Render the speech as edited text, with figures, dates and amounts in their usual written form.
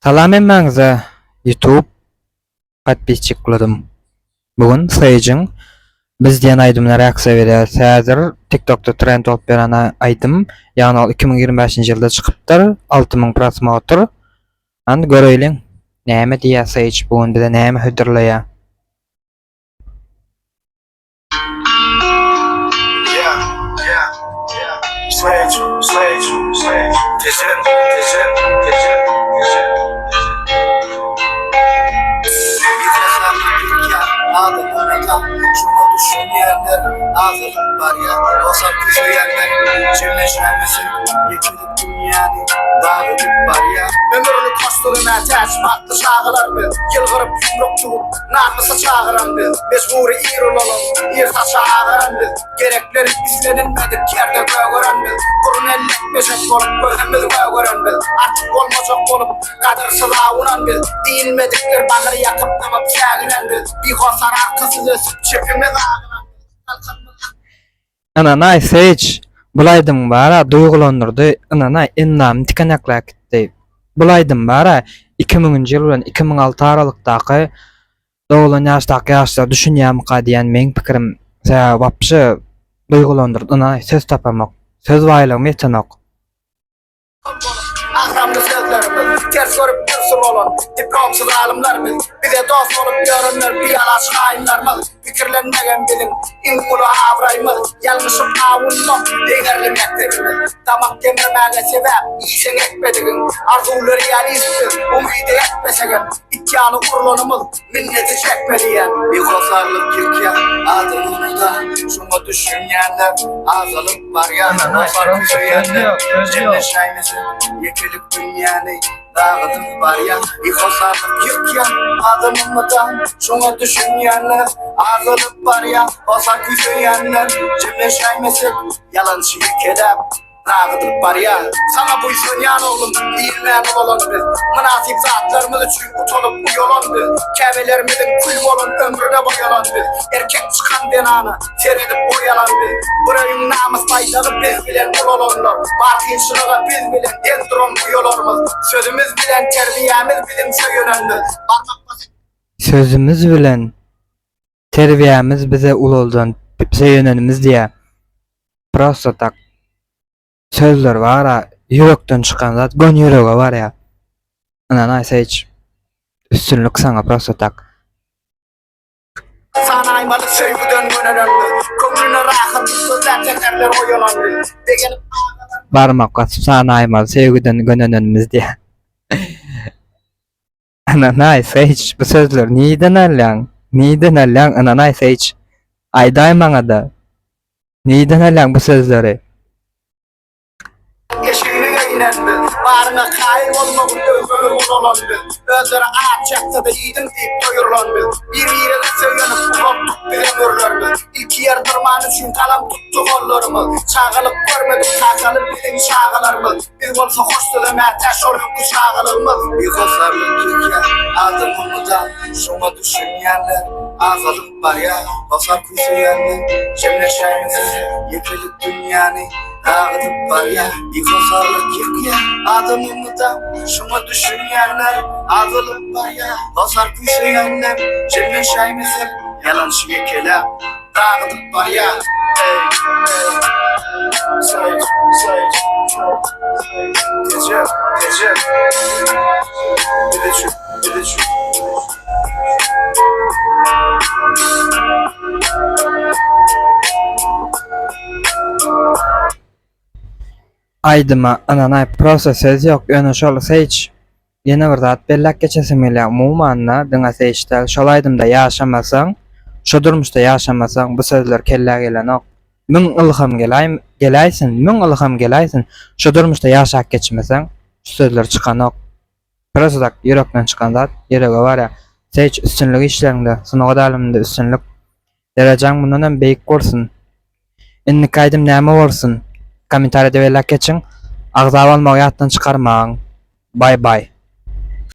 Salam emmäňize YouTube podpisçikladım. Bugun Saýjyň biz diýen aýdymlar reaksiýa berýär. Häzir TikTokda trend bolup beren aýdym, ýani 2025-nji ýylda çykypdyr, 6000 prosmotr. Anda göreýliň. Näme diýär Saýj bugun bize näme hödürleýär? Şunu düşünenler ağzılık var ya, olsa kuşayanlar cümleşmemesin, yekilip dünyanı dağıtıp var ya. Ömürlü kostuluna tersmatlı çağılar bil, yılgırıp yumruk tuğup namısı çağıran bil. Mecburi ir olalım, irta çağıran bil. Gerekleri izlenilmedik yerde göğüren bil. Burun ellik beşek olup gözümüz göğüren bil. Artık olmayacak olup kadırsız avunan bil. Değilmedikler bağırı yakıp namıp çağıran bil. Bir kosar arkasız ösüp çepimiz ağıran bil. Ananay Saýj bulaydym bara duygulandyrdy. Ananay ennam tikanakla gitdi. Bulaydym bara 2000-nji ýyl bilen 2006 aralykdaky doglan ýaşdaky ýaşlar düşünýärmi diýen meň pikirim wapşy duygulandyrdy. Ananay söz tapamak, söz waýlygymy ýetenok. Ahramlı sözlerimiz, ters görüp dürsün olan diplomsuz alimlerimiz, bize dost olup görünür bir yalaç hainlerimiz, fikirlenmegen bilim, inkulu avrayımız, yanlışıp avunluk, değerli mektebimiz, damak kemirmege sebep, iyisen etmedigin, arzuları realistir, umide etmesegen, ityanı kurulunumuz, minneti çekmediyen, bir kosarlık yıkyan, adını da, şunu düşünyenler, azalık var ya, kosar küçüyenler, cenneşeymizin, yekilip dünyanı dağıtıp var ya, bir kosarlık yıkyan, adımımdan şunu düşünyenler, azalık var ya, kosar küçüyenler, cenneşeymizin, yalancı yıkedep, dağıtıp var ya, sana bu yan oğlum, değilmeyen olan biz, münasip zatlarımız için utolup uyolan biz, kevelerimizin kül olan ömrüne boyalan biz, erkek çıkan denanı seredip boyalan biz, burayın namus faydalı biz bilen olanlar, bakınçılığa biz bilen endron uyolarımız, sözümüz bilen terbiyemiz bizim söyönendir. Sözümüz bilen terbiyemiz bize uloldan söyönenimiz diye prosto tak sözler var ha, yürekten çıkan zat gön yüreğe var ya. Ananay Saýj üstünlük sana prosto tak. Sana aymalı sevgiden gönenendir, kömrüne rahat sözler tekerler oyalandır, degenim Barmak katıp sana aymalı sevgiden gönenenimiz diye. Ananay Saýj bu sözler niyden alyan? Niyden alyan Ananay Saýj? Ayday maňa da. Niyden alyan bu sözleri? yeşilliğe inendir, barına kail olmalı özgür olandır, özleri ağaç çaktı da yiğidin deyip doyurulandır, bir yere söylenip kulottuk bilen örlerdir, ilk yer durman için kalam tuttuk ollarımız, çağılıp görmedik kakalıp bilin çağılarımız, biz olsa hoştu da merteş olup bu çağılarımız, bir kosarlık yıkya, adımımızdan şuna düşünyenler, azalık var ya, kosar kuşayanlar, cemleşeymizin, yıkılıp dünyanı, dağıtıp var ya, bir kosarlık yıkya, adımımızdan şunu düşünyenler, azalık var ya, kosar kuşayanlar, cemleşeymizin, yalancı yekeler, dağıtıp var ya, Saýj, gece, gidecek. Aydyma ananay prosto söz yok. Öňe şol Saýj ýene bir zat bellek geçesim gelýär. Umumanna diňe Saýjda şol aýdymda ýaşamasaň, şo durmuşda ýaşamasaň bu sözler kelle gelenok. Müň ilham geläýsin, müň ilham geläýsin. Şo durmuşda ýaşap geçmeseň, şu sözler çykanok. Prosto ýürekden çykan zat, ýerege bar ya. Saýj üstünlük işlerinde, synaw dalymynda üstünlük. Derejaň bundan hem beýik bolsun. Indi kaýdym näme bolsun? Komentarda bellek geçiň. Agzap almagy ýatdan çykarmaň. Bye bye.